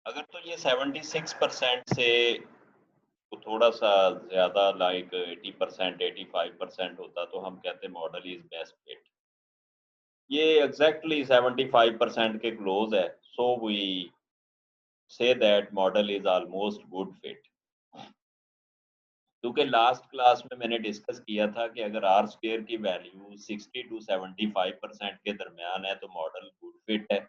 अगर तो ये 76% से तो थोड़ा सा ज़्यादा लाइक 80% 85% होता तो हम कहते मॉडल इज़ बेस्ट फिट। ये एग्ज़ैक्टली 75% के क्लोज़ है, so we say that model is almost good fit. क्योंकि लास्ट क्लास में मैंने डिस्कस किया था कि अगर आर स्क्वायर की वैल्यू 60 टू 75% के दरमियान है तो मॉडल गुड फिट है।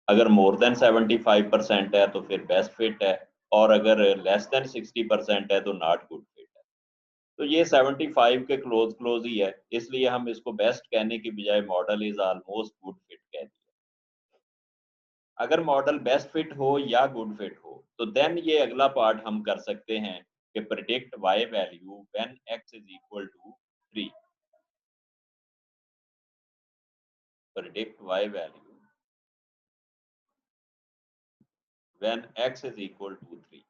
अगर मोर देन 75% है तो फिर बेस्ट फिट है और अगर लेस देन 60% है तो नॉट गुड फिट है। तो ये 75 के क्लोज़ ही है, इसलिए हम इसको बेस्ट कहने की बजाय model is almost good fit कह दिया। अगर मॉडल बेस्ट फिट हो या गुड फिट हो, तो देन ये अगला पार्ट हम कर सकते हैं कि predict y value when x is equal to 3। Predict y value when x is equal to 3।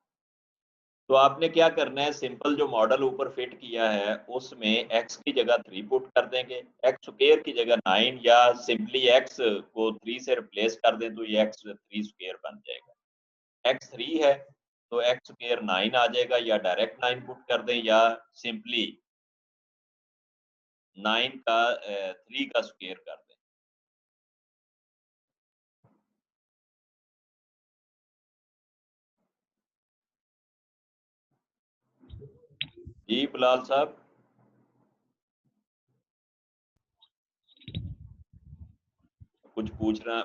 तो आपने क्या करना है, सिंपल जो मॉडल ऊपर फिट किया है उसमें x की जगह 3 पुट कर देंगे, x स्क्वायर की जगह 9 या सिंपली x को 3 से रिप्लेस कर दें तो ये x 3 स्क्वायर बन जाएगा। x 3 है तो x स्क्वायर 9 आ जाएगा, या डायरेक्ट 9 पुट कर दें या सिंपली 9 का 3 का स्क्वायर कर दें। जी बिलाल साहब, कुछ सर पूछना है?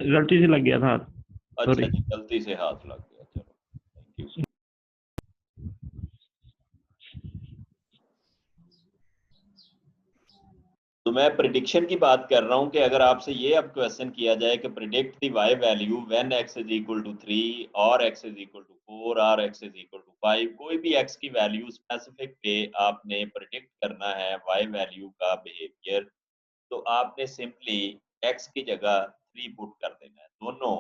गलती से लग गया था। अच्छा सॉरी। जी, गलती से हाथ लग गया, चलो थैंक यू। तो मैं प्रिडिक्शन की बात कर रहा हूँ कि अगर आपसे ये अब क्वेश्चन किया जाए कि predict the y value when x is equal to 3 और x इज इक्वल टू 4 और x इज इक्वल टू 5, कोई भी x की वैल्यू स्पेसिफिक पे आपने प्रिडिक्ट करना है y वैल्यू का बिहेवियर, तो आपने सिंपली x की जगह 3 पुट कर देना है, दोनों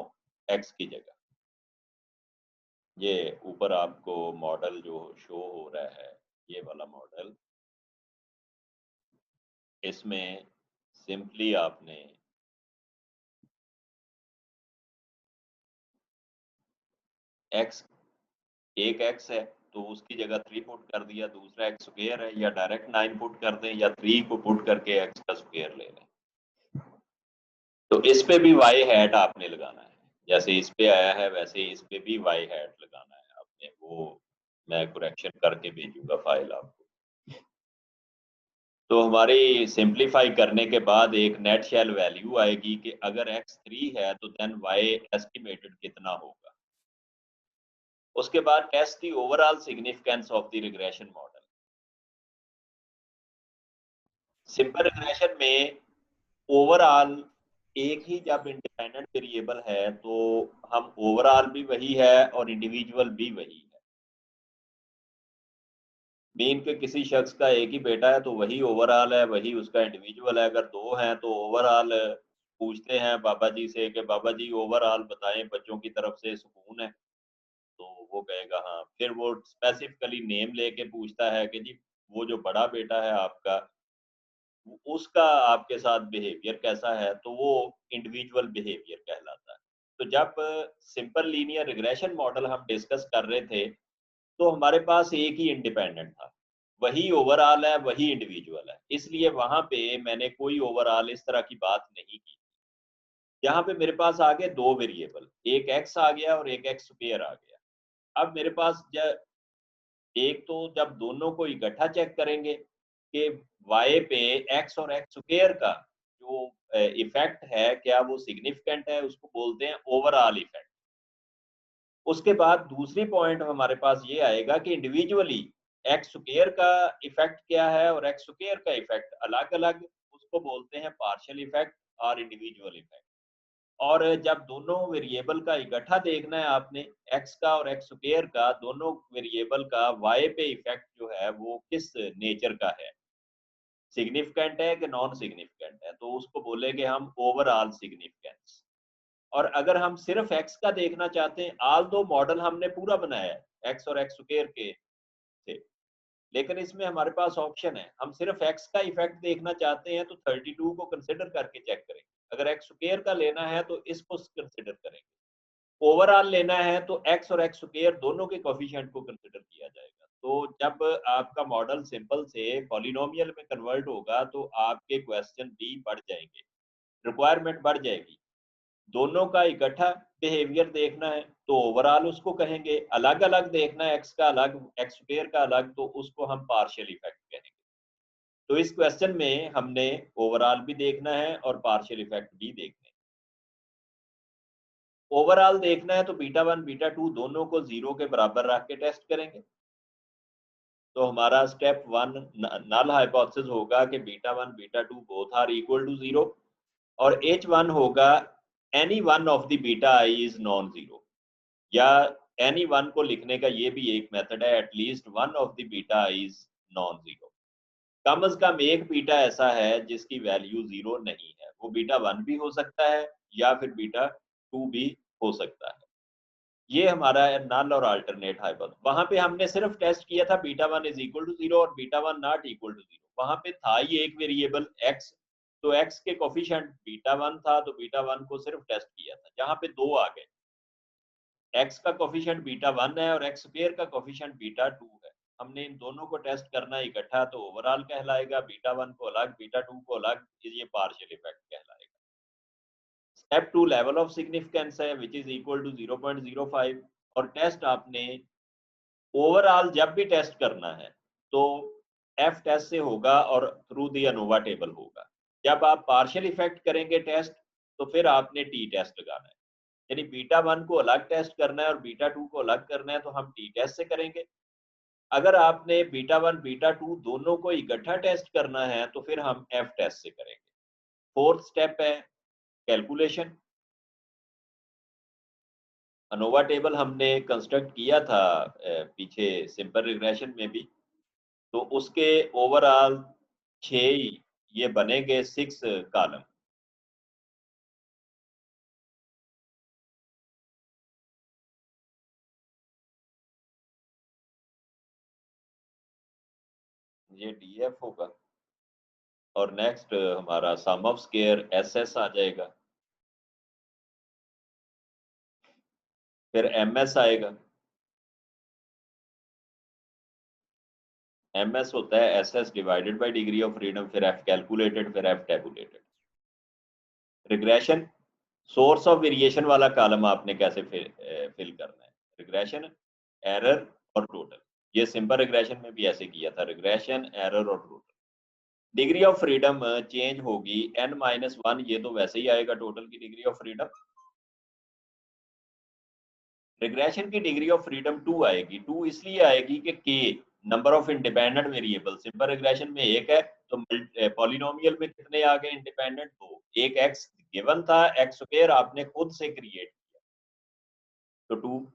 x की जगह। ये ऊपर आपको मॉडल जो शो हो रहा है, ये वाला मॉडल, इसमें सिंपली आपने x, एक x है तो उसकी जगह 3 पुट कर दिया, दूसरा x स्क्वायर है, या डायरेक्ट 9 पुट कर दें या 3 को पुट करके x का स्क्वायर ले लें। तो इस पे भी y हैट आपने लगाना है, जैसे इस पे आया है वैसे इस पे भी y हैट लगाना है आपने, वो मैं करेक्शन करके भेजूंगा फाइल आपको। तो हमारी सिंपलीफाई करने के बाद एक नेट शेल वैल्यू आएगी कि अगर x 3 है तो देन y एस्टिमेटेड कितना होगा। उसके बाद test the overall significance of the regression model. Simple regression में ओवरऑल एक ही जब इंडिपेंडेंट वेरिएबल है तो हम ओवरऑल भी वही है और इंडिविजुअल भी वही है। मीन के किसी शख्स का एक ही बेटा है तो वही ओवरऑल है, वही उसका इंडिविजुअल है। अगर दो हैं तो ओवरऑल पूछते हैं बाबा जी से कि बाबा जी ओवरऑल बताएं बच्चों की तरफ से सुकून है, तो वो कहेगा हाँ। फिर वो स्पेसिफिकली नेम लेके पूछता है कि जी वो जो बड़ा बेटा है आपका, उसका आपके साथ बिहेवियर कैसा है, तो वो इंडिविजुअल बिहेवियर कहलाता है। तो जब सिंपल लीनियर रिग्रेशन मॉडल हम डिस्कस कर रहे थे तो हमारे पास एक ही इंडिपेंडेंट था, वही ओवरऑल है, वही इंडिविजुअल है, इसलिए वहां पे मैंने कोई ओवरऑल इस तरह की बात नहीं की। यहाँ पे मेरे पास आ गए दो वेरिएबल, एक एक्स आ गया और एक एक्स स्क्वायर आ गया। अब मेरे पास एक तो जब दोनों को इकट्ठा चेक करेंगे कि y पे x और x स्क्वायर का जो इफेक्ट है क्या वो सिग्निफिकेंट है, उसको बोलते हैं ओवरऑल इफेक्ट। उसके बाद दूसरी पॉइंट हमारे पास ये आएगा कि इंडिविजुअली एक्स स्क्वायर का इफेक्ट क्या है और एक्स स्क्वायर का इफेक्ट अलग अलग, उसको बोलते हैं पार्शियल इफेक्ट और इंडिविजुअल इफेक्ट। और जब दोनों वेरिएबल का इकट्ठा देखना है आपने, एक्स का और एक्स स्क्वायर का, दोनों वेरिएबल का वाई पे इफेक्ट जो है वो किस नेचर का है, सिग्निफिकेंट है कि नॉन सिग्निफिकेंट है, तो उसको बोलेंगे हम ओवरऑल सिग्निफिकेंस। और अगर हम सिर्फ एक्स का देखना चाहते हैं, आल दो मॉडल हमने पूरा बनाया है एक्स और एक्स स्क्वायर के से, लेकिन इसमें हमारे पास ऑप्शन है, हम सिर्फ एक्स का इफेक्ट देखना चाहते हैं तो 32 को कंसिडर करके चेक करेंगे, अगर एक्स स्क्वायर का लेना है तो इसको कंसिडर करेंगे। ओवरऑल लेना है तो x और x स्क्वायर दोनों के कोफिशिएंट को कंसीडर किया जाएगा। तो जब आपका मॉडल सिंपल से पॉलिनोमियल में कन्वर्ट होगा तो आपके क्वेश्चन भी बढ़ जाएंगे, रिक्वायरमेंट बढ़ जाएगी। दोनों का इकट्ठा बिहेवियर देखना है तो ओवरऑल उसको कहेंगे, अलग अलग देखना है x का अलग x स्क्वायर का अलग तो उसको हम पार्शियल इफेक्ट कहेंगे। तो इस क्वेश्चन में हमने ओवरऑल भी देखना है और पार्शियल इफेक्ट भी देखने हैं। ओवरऑल देखना है तो बीटा 1 बीटा 2 दोनों को 0 के बराबर रख के टेस्ट करेंगे। तो हमारा स्टेप 1 नल हाइपोथेसिस होगा कि beta 1 beta 2 both are equal to 0 और H1 होगा any one of the beta i is non zero, या एनी वन को लिखने का ये भी एक मेथड है, at least one of the beta i is non zero. कम से कम एक बीटा ऐसा है जिसकी वैल्यू 0 नहीं है, वो बीटा 1 भी हो सकता है या फिर बीटा 2 भी हो सकता है। ये हमारा नल और अल्टरनेट हाइपोथेसिस। वहां पे हमने सिर्फ टेस्ट किया था बीटा 1 इज इक्वल टू 0 और बीटा 1 नॉट इक्वल टू 0। वहां पे था ही एक वेरिएबल x, तो x के कोफिशिएंट बीटा 1 था तो बीटा 1 को सिर्फ टेस्ट किया था। जहां पे दो आ गए, x का कोफिशिएंट बीटा 1 है और x स्क्वायर का कोफिशिएंट बीटा 2 है, हमने इन दोनों को टेस्ट करना इकट्ठा तो ओवरऑल कहलाएगा, बीटा 1 को अलग बीटा 2 को अलग, ये पार्शियल इफेक्ट कहलाएगा। स्टेप 2 लेवल ऑफ सिग्निफिकेंस है विच इज इक्वल टू 0.05 और टेस्ट आपने ओवरऑल जब भी टेस्ट करना है तो एफ टेस्ट से होगा और थ्रू दी अनोवा टेबल होगा। जब आप पार्शियल इफेक्ट करेंगे टेस्ट तो फिर आपने टी टेस्ट लगाना है, यानी बीटा 1 को अलग टेस्ट करना है और बीटा 2 को अलग करना है तो हम टी टेस्ट से करेंगे। अगर आपने बीटा 1 बीटा 2 दोनों को इकट्ठा टेस्ट करना है तो फिर हम एफ टेस्ट से करेंगे। फोर्थ स्टेप है कैलकुलेशन। अनोवा टेबल हमने कंस्ट्रक्ट किया था पीछे सिंपल रिग्रेशन में भी, तो उसके ओवरऑल 6 ये बनेंगे 6 कॉलम। ये डीएफ होगा और नेक्स्ट हमारा सम ऑफ स्क्वायर एसएस आ जाएगा, फिर एमएस आएगा। एमएस होता है SS divided by degree of freedom, फिर एफ कैलकुलेटेड, फिर F tabulated. Regression source of variation वाला कॉलम आपने कैसे फिल करना है, रिग्रेशन एरर और टोटल। ये सिंपल रिग्रेशन में भी ऐसे किया था, रिग्रेशन एरर और total. Degree of freedom change होगी n-1, ये तो वैसे ही आएगा टोटल की डिग्री ऑफ फ्रीडम। रिग्रेशन की डिग्री ऑफ फ्रीडम 2 आएगी। 2 इसलिए आएगी कि k number of independent variable simple regression में एक है, तो पॉलिनोमियल में कितने आ गए इंडिपेंडेंट, दो। एक x गिवन था, x स्क्वायर आपने खुद से क्रिएट किया तो 2।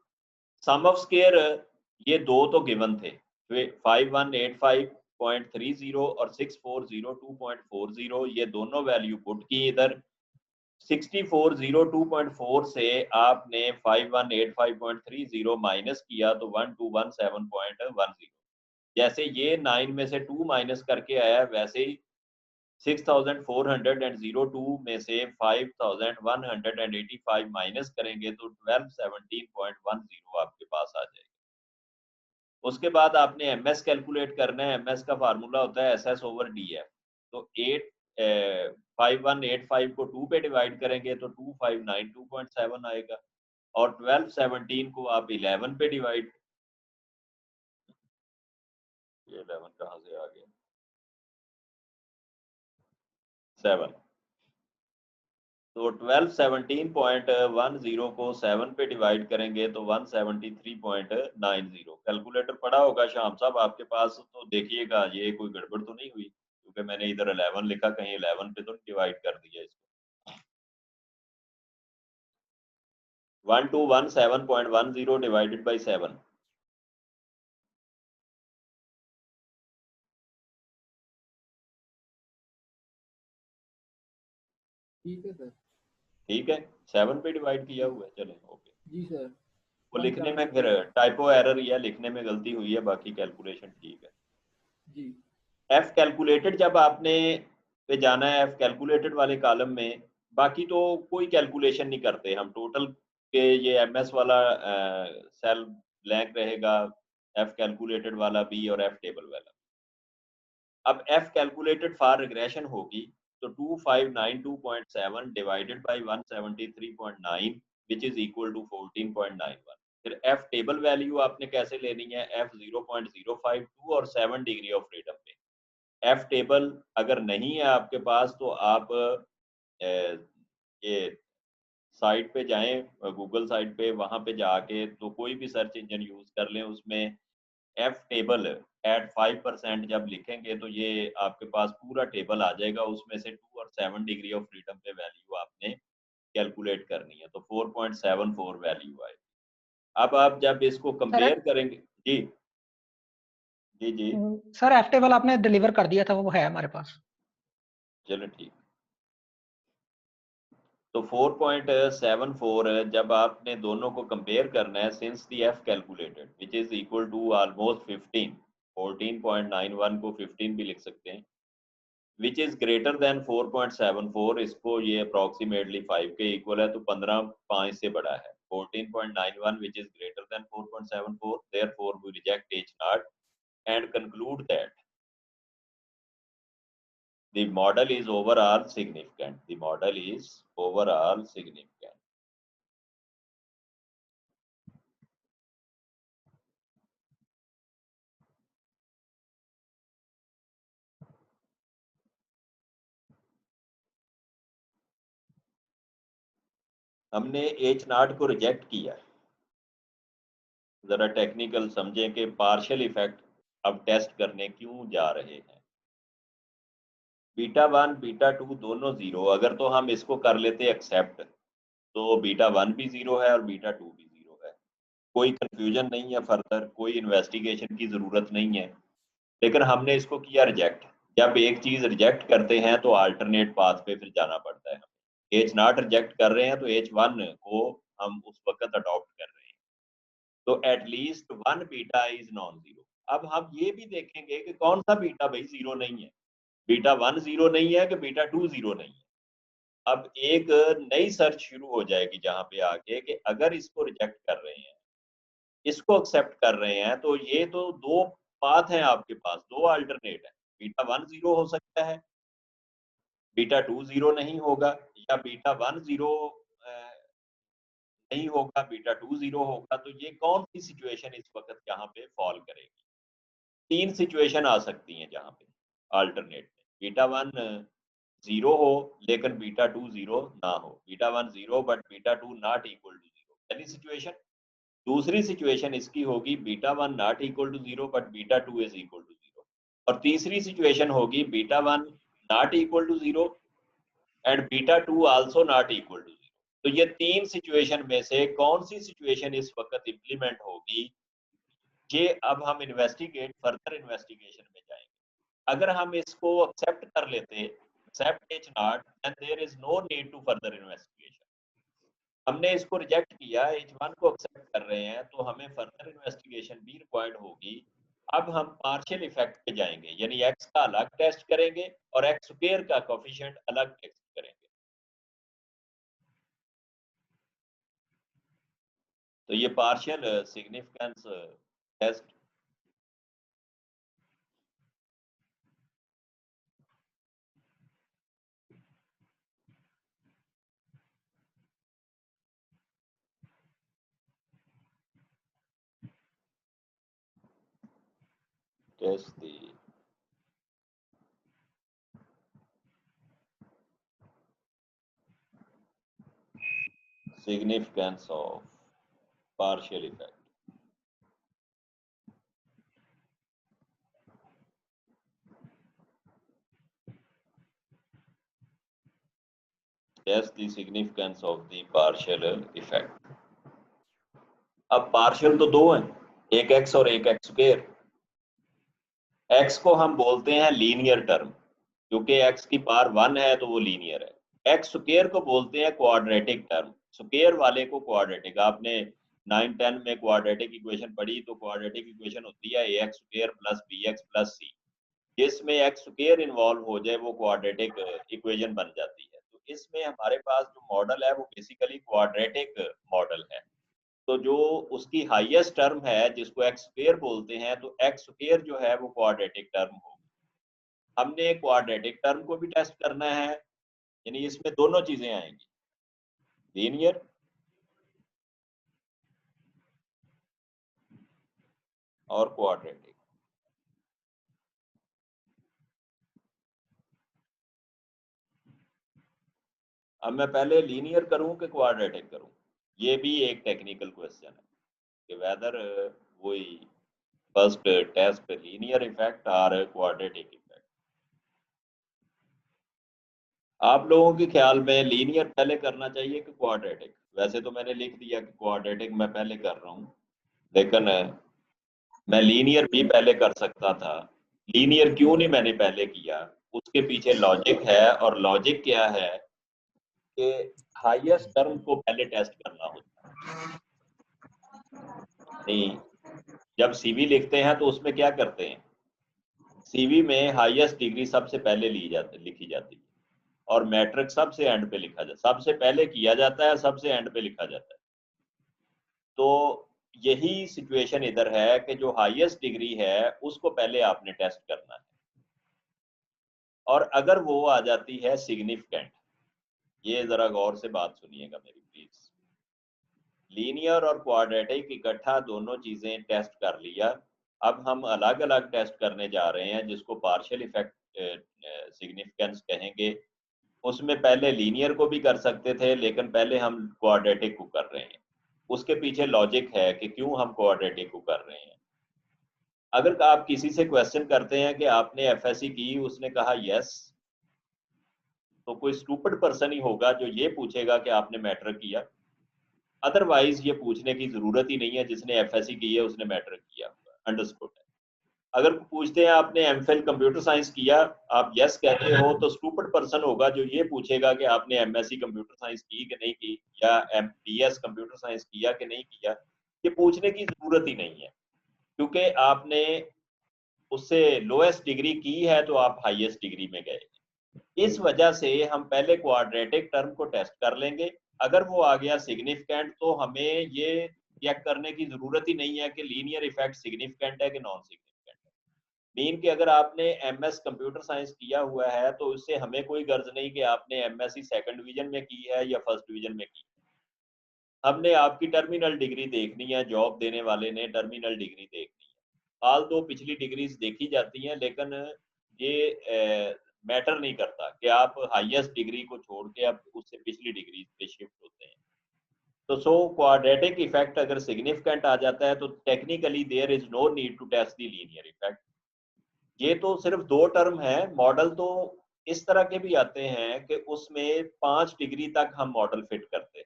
सम ऑफ स्क्वायर ये दो तो गिवन थे, 5185.30 और 6402.40, ये दोनों वैल्यू पुट की इधर। 6402.4 से आपने 5185.30 माइनस किया तो 1217.10। जैसे ये 9 में से 2 माइनस करके आया वैसे ही 6402 में से 5185 माइनस करेंगे तो 1217.10 आपके पास आ जाएगा। उसके बाद आपने एमएस कैलकुलेट करना है। एमएस का फार्मूला होता है एसएस ओवर डीएफ। तो 5185 को 2 पे डिवाइड करेंगे तो 2592.7 आएगा और 1217 को आप 11 पे डिवाइड, ये 11 कहाँ से आ गया, 7, तो 1217.10 को 7 पे डिवाइड करेंगे तो 173.90। कैलकुलेटर पड़ा होगा शाम साहब आपके पास, तो देखिएगा ये कोई गड़बड़ तो नहीं हुई, क्योंकि मैंने इधर 11 लिखा, कहीं 11 पे तो डिवाइड कर दिया इसको। 1217.10 डिवाइडेड बाई 7, ठीक है सर। ठीक है, 7 पे डिवाइड किया हुआ है, चलें ओके। जी सर। वो लिखने में फिर टाइपो एरर या लिखने में गलती हुई है, बाकी कैलकुलेशन ठीक है जी। एफ कैलकुलेटेड जब आपने पे जाना है एफ कैलकुलेटेड वाले कॉलम में, बाकी तो कोई कैलकुलेशन नहीं करते हम, टोटल कि ये MS वाला सेल ब्लैंक रहेगा, F कैलकुलेटेड वाला B और F टेबल वाला। अब F कैलकुलेटेड फॉर रिग्रेशन होगी तो 2592.7 divided by 173.9 which is equal to 14.91। फिर F टेबल वैल्यू आपने कैसे लेनी है, F 0.052 और 7 डिग्री ऑफ फ्रीडम पे। F टेबल अगर नहीं है आपके पास तो आप ये साइट पे जाएं, गूगल साइट पे, वहां पे जाके तो कोई भी सर्च इंजन यूज कर लें, उसमें F टेबल एट 5% जब लिखेंगे तो ये आपके पास पूरा टेबल आ जाएगा। उसमें से 2 और 7 डिग्री ऑफ फ्रीडम पे वैल्यू आपने कैलकुलेट करनी है, तो 4.74 वैल्यू आए। अब आप जब इसको कंपेयर करेंगे, जी जी जी सर एफ टेबल आपने डिलीवर कर दिया था, वो है हमारे पास। चलो ठीक। तो 4.74 जब आपने दोनों को कंपेयर करना है, since the F calculated which is equal to almost 15, 14.91 को 15 भी लिख सकते हैं, विच इज ग्रेटर देन 4.74, इसको ये अप्रोक्सीमेटली 5 के इक्वल है, तो 15 5 से बड़ा है। 14.91 which is greater than 4.74, therefore we reject H0 and conclude that the model is overall significant. The model is overall significant. हमने H0 को रिजेक्ट किया। जरा टेक्निकल समझें कि पार्शियल इफेक्ट अब टेस्ट करने क्यों जा रहे हैं। β1 β2 दोनों जीरो, अगर तो हम इसको कर लेते एक्सेप्ट, तो β1 भी जीरो है और β2 भी जीरो है, कोई कंफ्यूजन नहीं है, फर्दर कोई इन्वेस्टिगेशन की जरूरत नहीं है। लेकिन हमने इसको किया रिजेक्ट। जब एक चीज रिजेक्ट करते हैं तो अल्टरनेट पाथ पे फिर जाना पड़ता है। H0 रिजेक्ट कर रहे हैं तो H1 को हम उस वक्त अडॉप्ट कर रहे हैं, तो at least 1 beta is non zero. अब हम ये भी देखेंगे कि कौन सा बीटा भाई जीरो नहीं है, β1 जीरो नहीं है कि β2 जीरो नहीं है। अब एक नई सर्च शुरू हो जाएगी जहां पे आके कि अगर इसको रिजेक्ट कर रहे हैं, इसको एक्सेप्ट कर रहे हैं, तो ये तो दो पाथ हैं आपके पास, दो अल्टरनेट है। β1 जीरो हो सकता है, β2 जीरो नहीं होगा, या β1 जीरो नहीं होगा, β2 जीरो होगा। तो ये कौन सी सिचुएशन इस वक्त यहाँ पे फॉल करेगी? 3 सिचुएशन आ सकती हैं जहाँ पे अल्टरनेट में, β1 जीरो हो लेकिन β2 जीरो ना हो, β1 zero but β2 not equal to zero, पहली सिचुएशन। दूसरी सिचुएशन इसकी होगी β1 not equal to zero but β2 is equal to zero, और तीसरी सिचुएशन होगी β1 not equal to zero and β2 also not equal to zero. तो ये 3 सिचुएशन में से कौन सी सिचुएशन इस वक्त इंप्लीमेंट होगी, ये अब हम फर्दर इन्वेस्टिगेशन में जाएंगे। अगर हम इसको एक्सेप्ट कर लेते, accept H0, then there is no need to further investigation। हमने इसको रिजेक्ट किया, H1 को एक्सेप्ट कर रहे हैं, तो हमें फर्दर इन्वेस्टिगेशन भी रिक्वायर्ड होगी। अब हम पार्शियल इफेक्ट पे जाएंगे, यानी x का अलग टेस्ट करेंगे और x स्क्वायर का कोएफिशिएंट अलग टेस्ट करेंगे। तो ये partial significance test test the significance of partial effect. Test the significance of the partial effect. अब पार्शियल तो दो हैं, एक x और एक x स्क्वायर। x को हम बोलते हैं लीनियर टर्म, क्योंकि x की पावर 1 है तो वो लीनियर है। x स्क्वायर को बोलते हैं क्वाड्रेटिक टर्म, स्क्वायर वाले को क्वाड्रेटिक। आपने 9-10 में क्वाड्रेटिक इक्वेशन पढ़ी, तो क्वाड्रेटिक इक्वेशन होती है ax square plus bx plus c, जिसमें x स्क्वायर इन्वॉल्व हो जाए वो क्वाड्रेटिक इक्वेशन बन जाती है। तो इसमें हमारे पास जो मॉडल है वो बेसिकली क्वाड्रेटिक मॉडल है। तो जो उसकी हाईएस्ट टर्म है जिसको एक्स स्क्वायर बोलते हैं, तो एक्स स्क्वायर जो है वो क्वाड्रेटिक टर्म होगी। हमने क्वाड्रेटिक टर्म को भी टेस्ट करना है, यानी इसमें दोनों चीजें आएंगी, लीनियर और क्वाड्रेटिक। अब मैं पहले लीनियर करूं कि क्वाड्रेटिक करूं, ये भी एक टेक्निकल क्वेश्चन है कि वेदर वही फर्स्ट टेस्ट लीनियर इफेक्ट और क्वाड्रेटिक इफेक्ट। आप लोगों के ख्याल में लीनियर पहले करना चाहिए कि क्वाड्रेटिक? वैसे तो मैंने लिख दिया कि क्वाड्रेटिक मैं पहले कर रहा हूँ, लेकिन मैं लीनियर भी पहले कर सकता था। लीनियर क्यों नहीं मैंने पहले किया, उसके पीछे लॉजिक है, और लॉजिक क्या है कि हाईएस्ट टर्म को पहले टेस्ट करना होता है। नहीं, जब सीवी लिखते हैं तो उसमें क्या करते हैं, सीवी में हाईएस्ट डिग्री सबसे पहले लिखी जाती है, और मैट्रिक सबसे एंड पे लिखा जाता है, सबसे पहले किया जाता है, सबसे एंड पे लिखा जाता है। तो यही सिचुएशन इधर है कि जो हाईएस्ट डिग्री है उसको पहले आपने टेस्ट करना है, और अगर वो आ जाती है सिग्निफिकेंट, ये जरा गौर से बात सुनिएगा मेरी प्लीज। लीनियर और क्वाड्रेटिक इकट्ठा दोनों चीजें टेस्ट कर लिया, अब हम अलग अलग टेस्ट करने जा रहे हैं जिसको पार्शियल इफेक्ट सिग्निफिकेंस कहेंगे। उसमें पहले लीनियर को भी कर सकते थे, लेकिन पहले हम क्वाड्रेटिक को कर रहे हैं। उसके पीछे लॉजिक है कि क्यों हम क्वाड्रेटिक को कर रहे हैं। अगर आप किसी से क्वेश्चन करते हैं कि आपने एफएससी की, उसने कहा यस, तो कोई स्टूपिड पर्सन ही होगा जो ये पूछेगा कि आपने मैट्रिक किया। अदरवाइज ये पूछने की जरूरत ही नहीं है, जिसने एफएससी की है उसने मैट्रिक किया होगा, अंडरस्टूड है। अगर पूछते हैं आपने एमफिल कंप्यूटर साइंस किया, आप यस कहते हो, तो स्टूपिड पर्सन होगा जो ये पूछेगा कि आपने एमएससी कंप्यूटर साइंस की कि नहीं की, या एमपीएस कंप्यूटर साइंस किया कि नहीं किया। ये पूछने की जरूरत ही नहीं है, क्योंकि आपने उससे लोएस्ट डिग्री की है तो आप हाईएस्ट डिग्री में गए। इस वजह से हम पहले क्वाड्रेटिक टर्म को टेस्ट कर लेंगे। अगर वो आ गया सिग्निफिकेंट, तो हमें ये चेक करने की जरूरत ही नहीं है कि लीनियर इफेक्ट सिग्निफिकेंट है कि नॉन सिग्निफिकेंट है। मीन कि अगर आपने एमएस कंप्यूटर साइंस किया हुआ है तो उससे हमें कोई गर्ज नहीं कि आपने एमएससी सेकंड डिवीजन में की है या फर्स्ट डिवीजन में की। हमने आपकी टर्मिनल डिग्री देखनी है, जॉब देने वाले ने टर्मिनल डिग्री देखनी है। हाल तो पिछली डिग्रीज देखी जाती हैं, लेकिन ये मैटर नहीं करता कि आप हाईएस्ट डिग्री को छोड़ के अब उससे पिछली डिग्री पे शिफ्ट होते हैं। तो सो क्वाड्रेटिक इफेक्ट अगर सिग्निफिकेंट आ जाता है तो technically there is no need to test the linear effect. ये तो सिर्फ 2 टर्म है। मॉडल तो इस तरह के भी आते हैं कि उसमें 5 डिग्री तक हम मॉडल फिट करते हैं।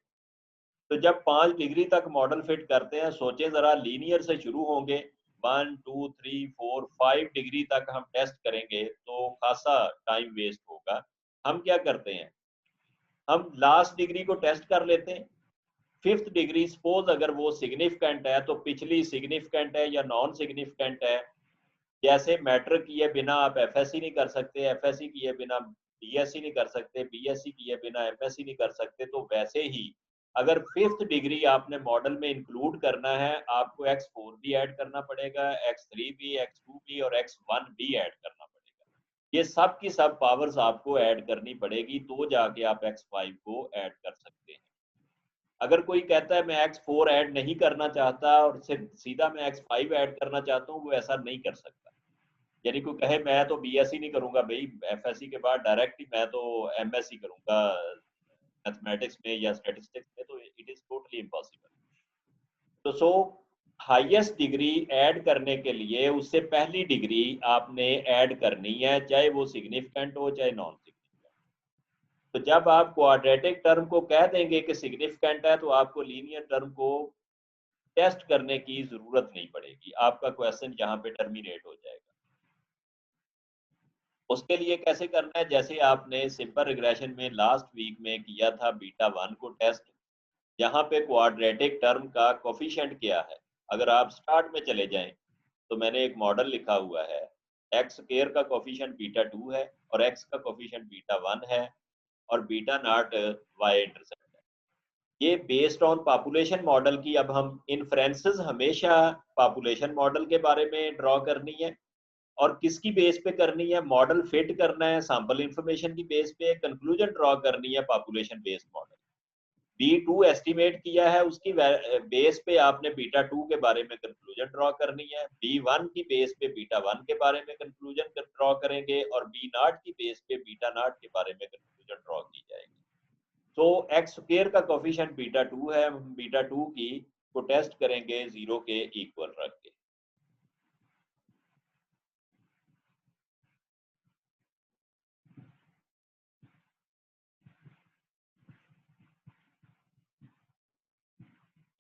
तो जब 5 डिग्री तक मॉडल फिट करते हैं, सोचे जरा, लीनियर से शुरू होंगे, 1 2 3 4 5 डिग्री तक हम टेस्ट करेंगे तो खासा टाइम वेस्ट होगा। हम क्या करते हैं, हम लास्ट डिग्री को टेस्ट कर लेते हैं। 5th डिग्री सपोज अगर वो सिग्निफिकेंट है, तो पिछली सिग्निफिकेंट है या नॉन सिग्निफिकेंट है। जैसे मैट्रिक किए बिना आप एफएससी नहीं कर सकते, एफएससी किए बिना बीएससी नहीं कर सकते, बीएससी किए बिना एमएससी नहीं कर सकते, तो वैसे ही अगर 5th डिग्री आपने मॉडल में इंक्लूड करना है, आपको X4 भी ऐड करना पड़ेगा, X3 भी, X2 भी और X1 भी ऐड करना पड़ेगा। ये सब की सब पावर्स आपको ऐड करनी पड़ेगी, तो जाके आप X5 को ऐड कर सकते हैं। अगर कोई कहता है मैं X4 ऐड नहीं करना चाहता और सिर्फ सीधा मैं X5 ऐड करना चाहता हूँ, वो ऐसा नहीं कर सकता। यानी कोई कहे मैं तो बीएससी नहीं करूंगा भाई, एफएससी के बाद डायरेक्ट ही मैं तो एमएससी करूंगा मैथमेटिक्स में या स्टैटिस्टिक्स में, तो इट इज टोटली इम्पॉसिबल। तो सो हाईएस्ट डिग्री ऐड करने के लिए उससे पहली डिग्री आपने ऐड करनी है, चाहे वो सिग्निफिकेंट हो चाहे नॉन सिग्निफिकेंट। तो जब आप क्वाड्रेटिक टर्म को कह देंगे कि सिग्निफिकेंट है, तो आपको लीनियर टर्म को टेस्ट करने की जरूरत नहीं पड़ेगी, आपका क्वेश्चन यहाँ पे टर्मिनेट हो जाएगा। उसके लिए कैसे करना है, जैसे आपने सिंपल रिग्रेशन में लास्ट वीक में किया था बीटा 1 को टेस्ट, यहाँ पे क्वाड्रेटिक टर्म का कोफिशिएंट क्या है। अगर आप स्टार्ट में चले जाएं तो मैंने एक मॉडल लिखा हुआ है, एक्स स्क्वायर का कोफिशिएंट बीटा 2 है और एक्स का कोफिशिएंट बीटा 1 है। और बीटा नॉट वाई इंटरसेप्ट है। ये बेस्ड ऑन पॉपुलेशन मॉडल की, अब हम इन्फ्रेंसेस हमेशा पॉपुलेशन मॉडल के बारे में ड्रॉ करनी है, और किसकी बेस पे करनी है, मॉडल फिट करना है सैंपल इंफॉर्मेशन की बेस पे, कंक्लूजन ड्रॉ करनी है population based model. B2 estimate किया है, उसकी बेस पे आपने बीटा 2 के बारे में कंक्लूजन ड्रॉ करनी है, B1 की बेस पे बीटा 1 के बारे में कंक्लूजन ड्रॉ करेंगे, और B0 की बेस पे बीटा नॉट के बारे में कंक्लूजन ड्रॉ की जाएगी। तो एक्स स्क्वायर का कोफिशिएंट बीटा 2 है, हम बीटा 2 की को टेस्ट करेंगे 0 के इक्वल रख के।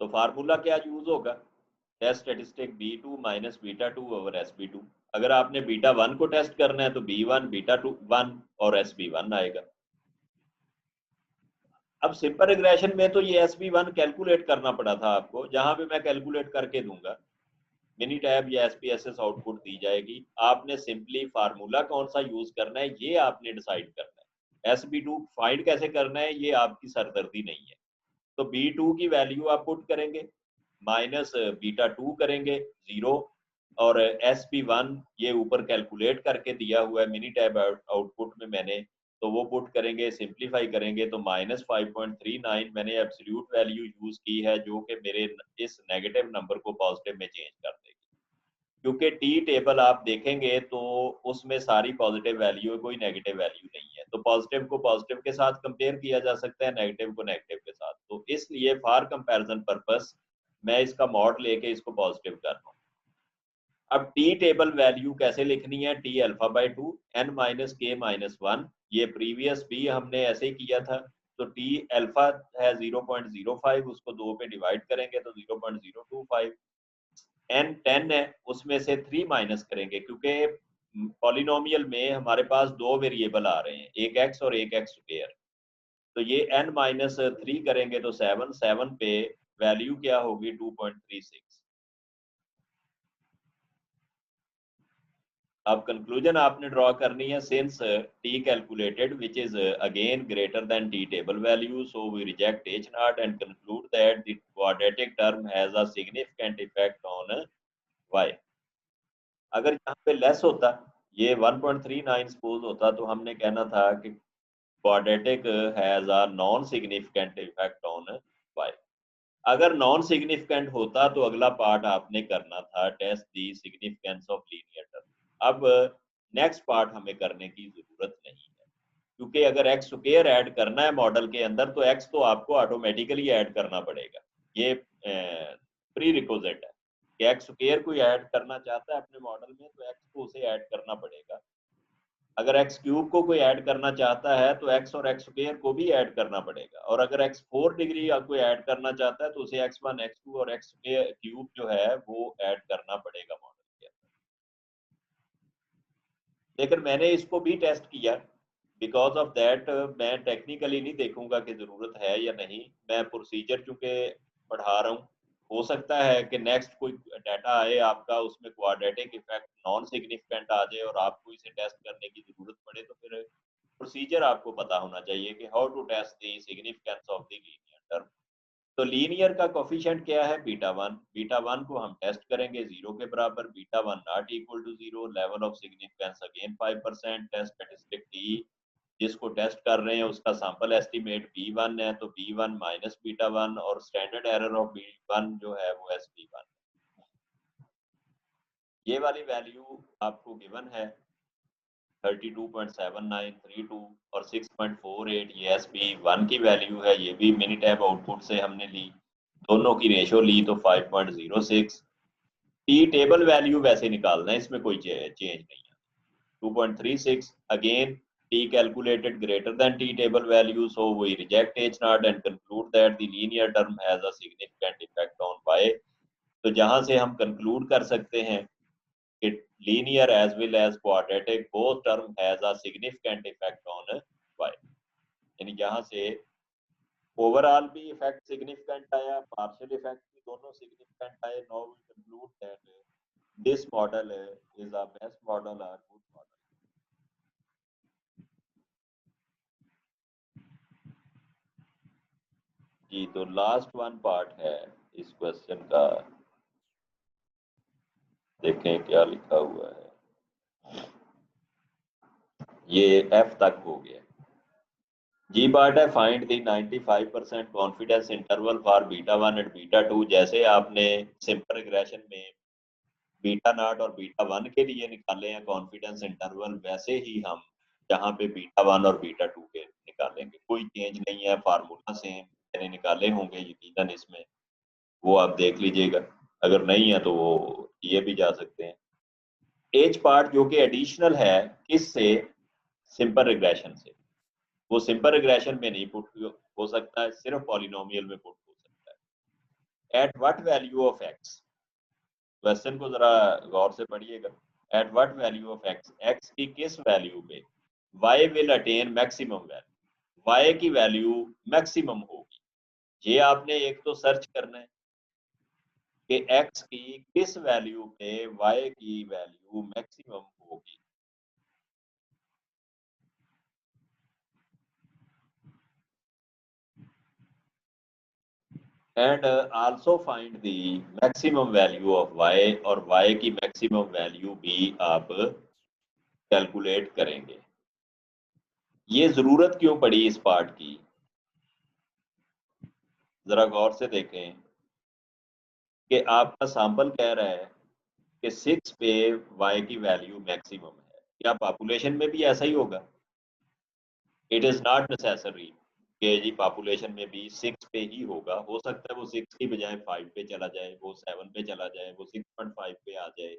तो फार्मूला क्या यूज होगा, test statistic B2 minus beta 2 over SB2। अगर आपने बीटा 1 को टेस्ट करना है तो B1 बीटा 2 1 और SB1 आएगा। अब सिंपल रिग्रेशन में तो ये SB1 कैलकुलेट करना पड़ा था आपको, जहां पे मैं कैलकुलेट करके दूंगा, मिनी टैब या SPSS आउटपुट दी जाएगी। आपने सिंपली फार्मूला कौन सा यूज करना है ये आपने डिसाइड करना है। SB2 फाइंड कैसे करना है ये आपकी सरदर्दी नहीं है। तो B2 की वैल्यू आप पुट करेंगे, माइनस बीटा 2 करेंगे 0, और SB1 ये ऊपर कैलकुलेट करके दिया हुआ है मिनी टैब आउटपुट में मैंने, तो वो पुट करेंगे, सिंप्लीफाई करेंगे तो माइनस 5.39 मैंने एब्सोल्यूट वैल्यू यूज की है, जो कि मेरे इस नेगेटिव नंबर को पॉजिटिव में चेंज कर देगी। क्योंकि टी टेबल आप देखेंगे तो उसमें सारी पॉजिटिव वैल्यू है, कोई नेगेटिव वैल्यू नहीं है। तो पॉजिटिव को पॉजिटिव के साथ कंपेयर किया जा सकता है, नेगेटिव को नेगेटिव के साथ। तो इसलिए फॉर कंपैरिजन पर्पस मैं इसका मॉड लेके इसको पॉजिटिव कर रहा हूँ। अब टी टेबल वैल्यू कैसे लिखनी है, T alpha by 2 n minus के माइनस 1, ये प्रीवियस भी हमने ऐसे ही किया था। तो टी अल्फा है 0.05, उसको 2 पे डिवाइड करेंगे तो 0.025, n 10 है, उसमें से 3 माइनस करेंगे, क्योंकि पॉलिनोमियल में हमारे पास दो वेरिएबल आ रहे हैं, एक x और एक x स्क्वायर। तो ये n माइनस 3 करेंगे तो 7, 7 पे वैल्यू क्या होगी 2.36। अब कंक्लूजन आपने ड्रॉ करनी है, since t calculated which is again greater than t table value, so we reject h naught and conclude that the quadratic term has a significant effect on y। अगर यहाँ पे less होता, ये 1.39 suppose होता, तो हमने कहना था कि quadratic has a non significant effect on y। अगर नॉन सिग्निफिकेंट होता तो अगला पार्ट आपने करना था test the significance of linear term. अब नेक्स्ट पार्ट हमें करने की जरूरत नहीं है, क्योंकि अगर एक्स स्क्वायर ऐड करना है मॉडल के अंदर तो एक्स तो आपको ऑटोमेटिकली ऐड करना पड़ेगा। ये प्री रिक्विजिट है कि एक्स स्क्वायर कोई ऐड करना चाहता है अपने मॉडल में तो एक्स को उसे ऐड करना पड़ेगा। अगर एक्स क्यूब को कोई ऐड करना चाहता है तो एक्स और एक्स स्क्वायर को भी ऐड करना पड़ेगा, और अगर एक्स 4 डिग्री कोई ऐड करना चाहता है तो उसे x1 x2 और एक्स क्यूब जो है वो ऐड करना पड़ेगा मॉडल के अंदर। लेकिन मैंने इसको भी टेस्ट किया, बिकॉज ऑफ दैट मैं टेक्निकली नहीं देखूंगा कि जरूरत है या नहीं, मैं प्रोसीजर चूंकि पढ़ा रहा हूँ। हो सकता है कि नेक्स्ट कोई डाटा आए आपका, उसमें क्वाड्रेटिक इफेक्ट नॉन सिग्निफिकेंट आ जाए और आपको इसे टेस्ट करने की जरूरत पड़े, तो फिर प्रोसीजर आपको पता होना चाहिए कि how to test the significance of the linear term. तो लीनियर का कोफिशिएंट क्या है, बीटा 1। बीटा 1 को हम टेस्ट करेंगे 0 के बराबर, beta 1 not equal to 0, level of significance again 5%, test statistic t जिसको टेस्ट कर रहे हैं उसका सैंपल एस्टीमेट B1 है, तो B1 माइनस बीटा 1, और स्टैंडर्ड एरर ऑफ B1 जो है वो SB1। ये वाली वैल्यू आपको गिवन है 32.7932 और 6.48, ये SB1 की वैल्यू है, ये भी मिनी टैब आउटपुट से हमने ली, दोनों की रेशो ली तो 5.06। टी टेबल वैल्यू वैसे निकालना है, इसमें कोई चेंज नहीं है। 2.36 again t calculated greater than t table value, so we reject h naught and conclude that the linear term has a significant effect on y। तो जहां से हम conclude कर सकते हैं कि linear as well as quadratic both term has a significant effect on y। यानी जहां से ओवरऑल भी इफेक्ट सिग्निफिकेंट आया, पार्शियल इफेक्ट भी दोनों सिग्निफिकेंट आए। Now we conclude that this model is a best model और गुड मॉडल। जी, तो लास्ट वन पार्ट है इस क्वेश्चन का, देखें क्या लिखा हुआ है। ये एफ तक हो गया। जी पार्ट है, find the 95% confidence interval for beta 1 and beta 2। जैसे आपने सिंपल रिग्रेशन में बीटा नॉट और बीटा 1 के लिए निकाले हैं कॉन्फिडेंस इंटरवल, वैसे ही हम यहाँ पे बीटा 1 और बीटा 2 के निकालेंगे। कोई चेंज नहीं है, फार्मूला सेम मैंने निकाले होंगे यकीनन इसमें, वो आप देख लीजिएगा। अगर नहीं है तो वो ये भी जा सकते हैं। एज पार्ट जो कि एडिशनल है, किससे? सिंपल रिग्रेशन से। वो सिंपल रिग्रेशन में नहीं पुट हो सकता है, सिर्फ पॉलिनोमियल में पुट हो सकता है। At what value of x, question को जरा गौर से पढ़िएगा। At what value of x, x की किस वैल्यू पे y will attain maximum value, y की वैल्यू मैक्सिमम होगी। ये आपने एक तो सर्च करना है कि एक्स की किस वैल्यू पे वाई की वैल्यू मैक्सिमम होगी। And also find the maximum value of y, और वाई की मैक्सिमम वैल्यू भी आप कैलकुलेट करेंगे। ये जरूरत क्यों पड़ी इस पार्ट की, जरा गौर से देखें कि आपका सैंपल कह रहा है कि 6 पे वाई की वैल्यू मैक्सिमम है। क्या पॉपुलेशन में भी ऐसा ही होगा? इट इज नॉट नेसेसरी कि जी पॉपुलेशन में भी 6 पे ही होगा। हो सकता है वो 6 की बजाय 5 पे चला जाए, वो 7 पे चला जाए, वो 6.5 पे आ जाए,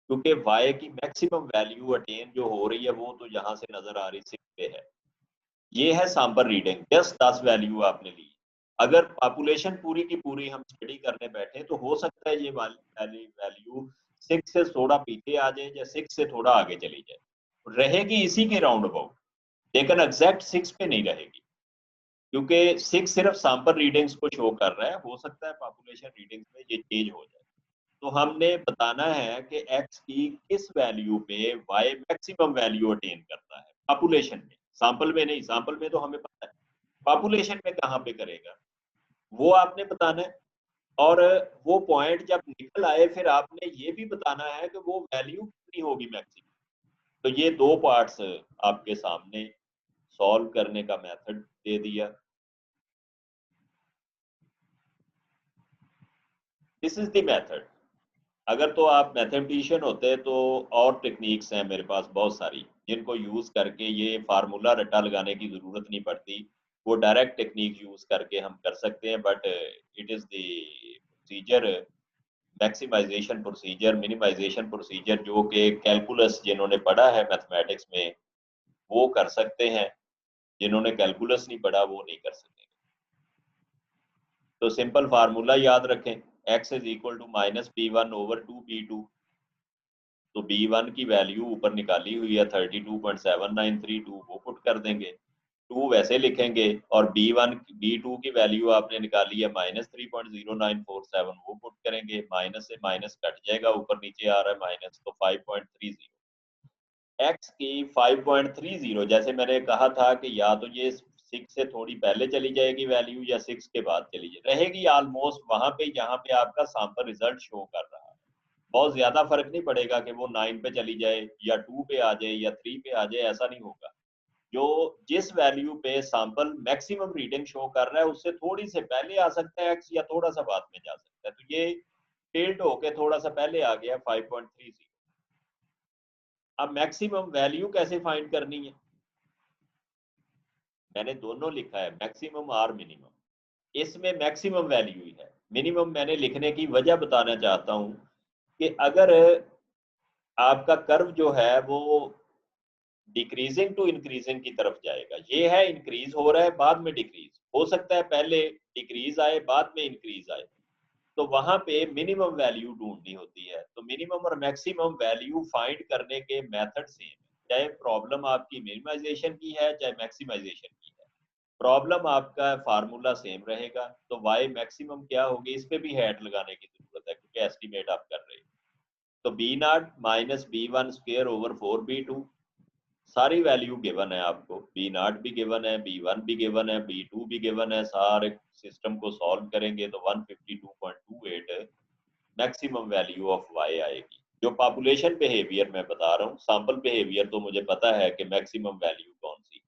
क्योंकि वाई की मैक्सिमम वैल्यू अटेन जो हो रही है वो तो यहाँ से नजर आ रही 6 पे है। ये है सैंपल रीडिंग, जस्ट 10 वैल्यू आपने ली। अगर पॉपुलेशन पूरी की पूरी हम स्टडी करने बैठे तो हो सकता है ये वैल्यू 6 से थोड़ा पीछे आ जाए या 6 से थोड़ा आगे चली जाए, रहेगी इसी के राउंड अबाउट, लेकिन एग्जैक्ट 6 पे नहीं रहेगी, क्योंकि 6 सिर्फ सैंपल रीडिंग्स को शो कर रहा है। हो सकता है पॉपुलेशन रीडिंग्स में ये चेंज हो जाए। तो हमने बताना है कि x की किस वैल्यू पे y मैक्सिमम वैल्यू अटेन करता है पॉपुलेशन में, सैंपल में नहीं। सैंपल में तो हमें पता है, पॉपुलेशन में कहाँ पे करेगा वो आपने बताना है। और वो पॉइंट जब निकल आए फिर आपने ये भी बताना है कि वो वैल्यू कितनी होगी मैक्सिमम। तो ये दो पार्ट्स आपके सामने सॉल्व करने का मेथड दे दिया। This is the method. अगर तो आप मैथमेटिशियन होते तो और टेक्निक्स हैं मेरे पास बहुत सारी, जिनको यूज करके ये फार्मूला रट्टा लगाने की जरूरत नहीं पड़ती। वो डायरेक्ट टेक्निक यूज करके हम कर सकते हैं, but it is the procedure, maximization procedure, minimization procedure, जो कि कैलकुलस जिन्होंने पढ़ा है मैथमेटिक्स में वो कर सकते हैं, जिन्होंने कैलकुलस नहीं पढ़ा वो नहीं कर सकते। तो सिंपल फार्मूला याद रखें, x is equal to -b1 over 2b2। तो b1 की वैल्यू ऊपर निकाली हुई है 32.7932, वो पुट कर देंगे, 2 वैसे लिखेंगे, और b2 की वैल्यू आपने निकाली है -3.0947, वो पुट करेंगे, माइनस से माइनस कट जाएगा, ऊपर नीचे आ रहा है माइनस, तो 5.30। x की 5.30, जैसे मैंने कहा था कि या तो ये 6 से थोड़ी पहले चली जाएगी वैल्यू या 6 के बाद चली जाए, रहेगी ऑलमोस्ट वहां पे जहां पे आपका सैंपल रिजल्ट शो कर रहा है। बहुत ज्यादा फर्क नहीं पड़ेगा कि वो 9 पे चली जाए या 2 पे आ जाए या 3 पे आ जाए, ऐसा नहीं होगा। जो जिस वैल्यू पे सैंपल मैक्सिमम रीडिंग शो कर रहा है उससे थोड़ी से पहले आ सकता है x, या थोड़ा सा बाद में जा सकता है। तो ये टिल्ट होके थोड़ा सा पहले आ गया 5.30। अब मैक्सिमम वैल्यू कैसे फाइंड करनी है? मैंने दोनों लिखा है, मैक्सिमम और मिनिमम। इसमें मैक्सिमम वैल्यू ही है। मिनिमम मैंने लिखने की वजह बताना चाहता हूं कि अगर आपका कर्व जो है वो डिक्रीजिंग टू इंक्रीजिंग की तरफ जाएगा, ये है इंक्रीज हो रहा है बाद में डिक्रीज हो सकता है, पहले डिक्रीज आए बाद में इंक्रीज आए, तो वहां पे मिनिमम वैल्यू ढूंढनी होती है। तो मिनिमम और मैक्सिमम वैल्यू फाइंड करने के मेथड सेम है, चाहे प्रॉब्लम आपकी मिनिमाइजेशन की है चाहे मैक्सिमाइजेशन की है, प्रॉब्लम आपका फार्मूला सेम रहेगा। तो वाई मैक्सिमम क्या होगी, इस पे भी हैट लगाने की जरूरत है क्योंकि एस्टिमेट आप कर रहे हो। तो b naught minus b one square over 4b2, सारी वैल्यू गिवन है आपको, B0 भी गिवन है, B1 भी गिवन है, B2 भी गिवन है। सारे सिस्टम को सॉल्व करेंगे तो 152.28 मैक्सिमम वैल्यू ऑफ y आएगी। जो पॉपुलेशन बिहेवियर मैं बता रहा हूँ, सैंपल बिहेवियर तो मुझे पता है कि मैक्सिमम वैल्यू कौन सी है।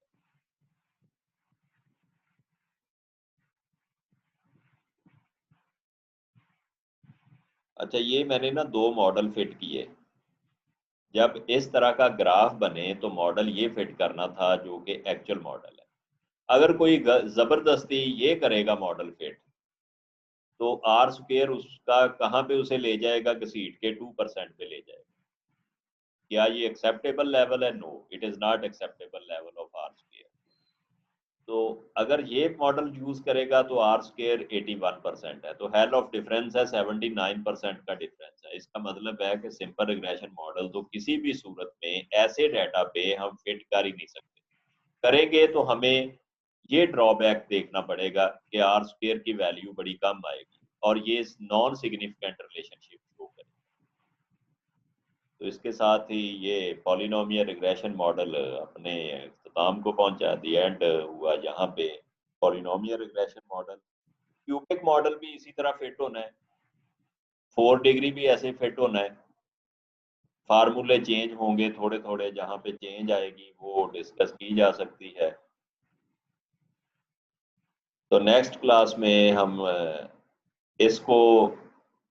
अच्छा, ये मैंने ना 2 मॉडल फिट किए। जब इस तरह का ग्राफ बने तो मॉडल ये फिट करना था जो कि एक्चुअल मॉडल है। अगर कोई जबरदस्ती ये करेगा मॉडल फिट, तो R² उसका कहाँ पे उसे ले जाएगा, घसीट के 2% पे ले जाएगा। क्या ये एक्सेप्टेबल लेवल है? No, it is not acceptable level of R²। तो अगर ये मॉडल यूज करेगा तो R² 81% है, तो हेल ऑफ डिफरेंस है 79% का डिफरेंस है। इसका मतलब है कि सिंपल रिग्रेशन मॉडल तो किसी भी सूरत में ऐसे डाटा पे हम फिट कर ही नहीं सकते। करेंगे तो हमें ये ड्रॉबैक देखना पड़ेगा कि R² की वैल्यू बड़ी कम आएगी और ये नॉन सिग्निफिकेंट रिलेशनशिप शो करेगी। तो इसके साथ ही ये पॉलिनोमियल रिग्रेशन मॉडल अपने इख्तिताम को पहुंचा दिया। एंड हुआ यहाँ पे polynomial regression model. Cubic model भी इसी तरह फिट होना है, 4 डिग्री भी ऐसे फिट होना है। फार्मूले चेंज होंगे थोड़े थोड़े, जहाँ पे चेंज आएगी वो डिस्कस की जा सकती है। तो नेक्स्ट क्लास में हम इसको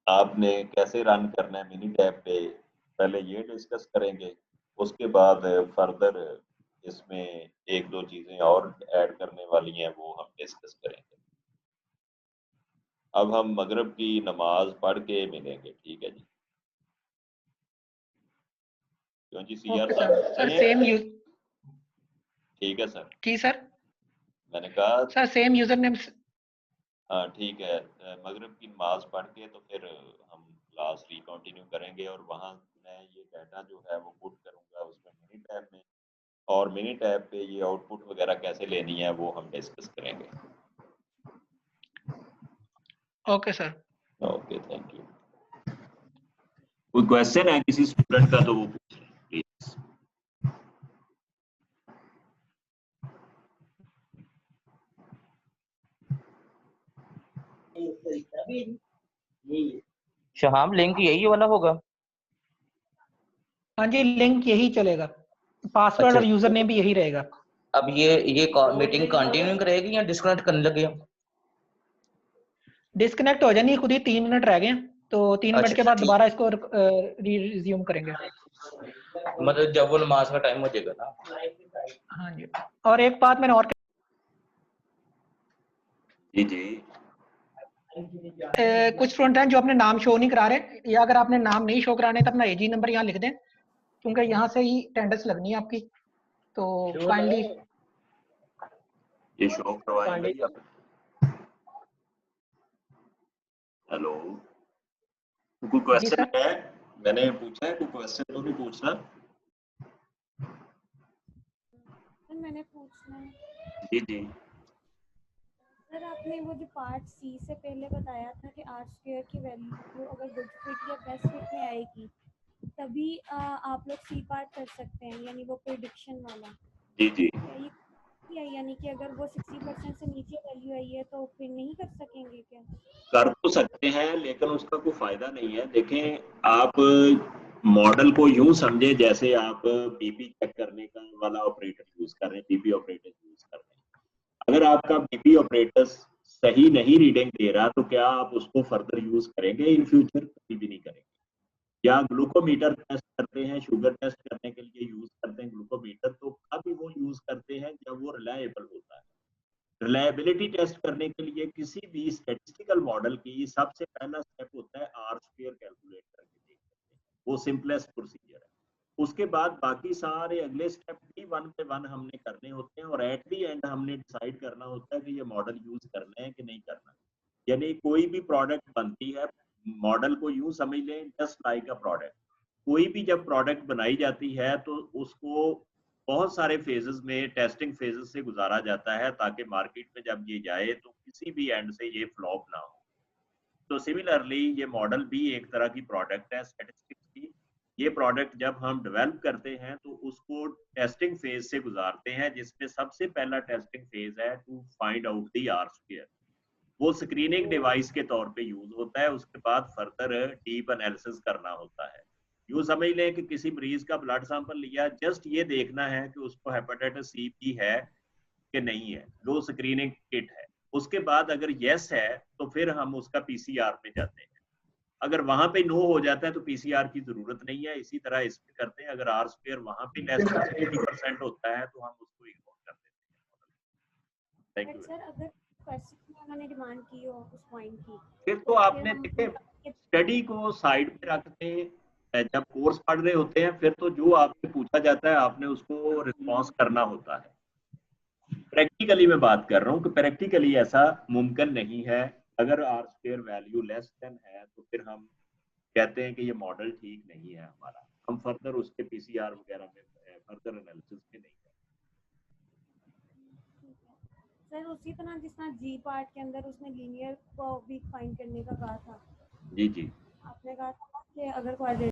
आपने कैसे रन करना है मिनी टैब पे, पहले ये डिस्कस करेंगे। उसके बाद फर्दर इसमें 1-2 चीजें और ऐड करने वाली हैं, वो हम डिस्कस करेंगे। अब हम मगरिब की नमाज पढ़ के मिलेंगे, ठीक है जी? क्यों जी CR ओके साहब? सर। सेम यूज ठीक है सर, जी सर। मैंने कहा सर सेम यूजर नेम। हाँ ठीक है। मगरिब की नमाज पढ़ के तो फिर हम क्लास कंटिन्यू करेंगे, और वहाँ मैं ये डाटा जो है वो पुट करूँगा उसमें मिनी टैब में, और मिनी टैब पे ये आउटपुट वगैरह कैसे लेनी है वो हम डिस्कस करेंगे। Okay sir. Okay, thank you. कोई क्वेश्चन है किसी स्टूडेंट का तो वो पूछ लें प्लीज। शहाम लिंक यही वाला होगा? हाँ जी, लिंक यही चलेगा, पासवर्ड अच्छा, और यूजर नेम भी यही रहेगा। अब ये मीटिंग कंटिन्यू रहेगी या डिस्कनेक्ट करने लगे? डिस्कनेक्ट हो जानी खुद ही, 3 मिनट रह गए, तो 3 मिनट अच्छा के बाद ठीक, दोबारा इसको रिज्यूम करेंगे। मतलब जब वो नमाज का टाइम हो जाएगा ना। हाँ जी। और एक बात मैंने और जी जी। कुछ स्टूडेंट हैं जो अपने नाम शो नहीं करा रहे, या अगर आपने नाम नहीं शो कराने तो अपना AG नंबर यहाँ लिख दें, क्योंकि यहाँ से ही अटेंडेंस लगनी है आपकी। तो काइंडली ये शो करवाएंगे या हेलो, कोई जी क्वेश्चन सर। है? मैंने पूछा है, कोई क्वेश्चन तो नहीं पूछना? सर मैंने पूछना है। जी जी। सर आपने वो जो पार्ट C से पहले बताया था कि R² की वैल्यू अगर गुड फिट या बेस्ट फिट में आएगी तभी आप लोग C पार्ट कर सकते हैं, यानी वो प्रेडिक्शन वाला। जी जी। क्या ये यानी कि अगर वो 60% से नीचे वैल्यू आई है तो फिर नहीं कर सकेंगे क्या? कर तो सकते हैं, लेकिन उसका कोई फायदा नहीं है। देखें, आप मॉडल को यूं समझे जैसे आप बीपी चेक करने का वाला ऑपरेटर यूज कर रहे हैं, बीपी ऑपरेटर यूज कर रहे हैं। अगर आपका बीपी ऑपरेटर सही नहीं रीडिंग दे रहा तो क्या आप उसको फर्दर यूज करेंगे इन फ्यूचर? कभी भी नहीं करेंगे। या ग्लूकोमीटर टेस्ट करते हैं, शुगर टेस्ट करने के लिए यूज करते हैं ग्लूकोमीटर, तो कभी वो यूज करते हैं जब वो रिलायबल होता है। रिलायबिलिटी टेस्ट करने के लिए किसी भी स्टैटिस्टिकल मॉडल की सबसे पहला स्टेप होता है R² कैलकुलेट करके देखते हैं, वो सिंपलेस्ट प्रोसीजर है। उसके बाद बाकी सारे अगले स्टेप भी 1 पे 1 हमने करने होते हैं, और एट दी एंड हमने डिसाइड करना होता है कि ये मॉडल यूज करना है कि नहीं करना। यानी कोई भी प्रोडक्ट बनती है, मॉडल को यूं समझ लें जस्ट लाइक अ प्रोडक्ट। कोई भी जब प्रोडक्ट बनाई जाती है तो उसको बहुत सारे फेजेस में, टेस्टिंग फेजेस से गुजारा जाता है, ताकि मार्केट में जब ये जाए तो किसी भी एंड से ये फ्लॉप ना हो। तो सिमिलरली ये मॉडल भी एक तरह की प्रोडक्ट है स्टैटिस्टिक्स की। ये प्रोडक्ट जब हम डेवलप करते हैं तो उसको टेस्टिंग फेज से गुजारते हैं, जिसमें सबसे पहला टेस्टिंग फेज है to find out the R square. वो स्क्रीनिंग डिवाइस के तौर पे यूज होता है, उसके बाद फर्दर डीप एनालिसिस करना होता है। यूँ समझ लें कि किसी मरीज का ब्लड सैंपल लिया, जस्ट ये देखना है कि उसको हेपेटाइटिस सी भी है कि नहीं है, लो स्क्रीनिंग किट है। उसके बाद अगर यस है तो फिर हम उसका पीसीआर पे जाते हैं। अगर वहां पे नो हो जाता है तो पीसीआर की जरूरत नहीं है। इसी तरह इस पे करते हैं, अगर आर स्क्वायर वहां पे लेस देन 50% होता है तो हम उसको इग्नोर कर देते हैं। Thank you. सर अगर क्वेश्चन में उन्होंने डिमांड की हो उस पॉइंट की, फिर तो आपने देखे स्टडी को साइड पे रख के जब कोर्स पढ़ रहे होते हैं फिर तो जो आपसे पूछा जाता है आपने उसको रिस्पॉन्स करना होता है। प्रैक्टिकली मैं बात कर रहा हूँ कि प्रैक्टिकली ऐसा मुमकिन नहीं है। अगर R square value less than है तो फिर हम कहते हैं कि ये मॉडल ठीक नहीं है हमारा, हम फर्दर उसके पीसीआर वगैरह में फर्दर एनालिसिस में नहीं करते। सर उसी तरह जिस तरह जी पार्ट के अंदर उसने लीनियर को भी फाइंड करने का कहा था, जी जी आपने कहा था कि अगर क्वाड्रेटिक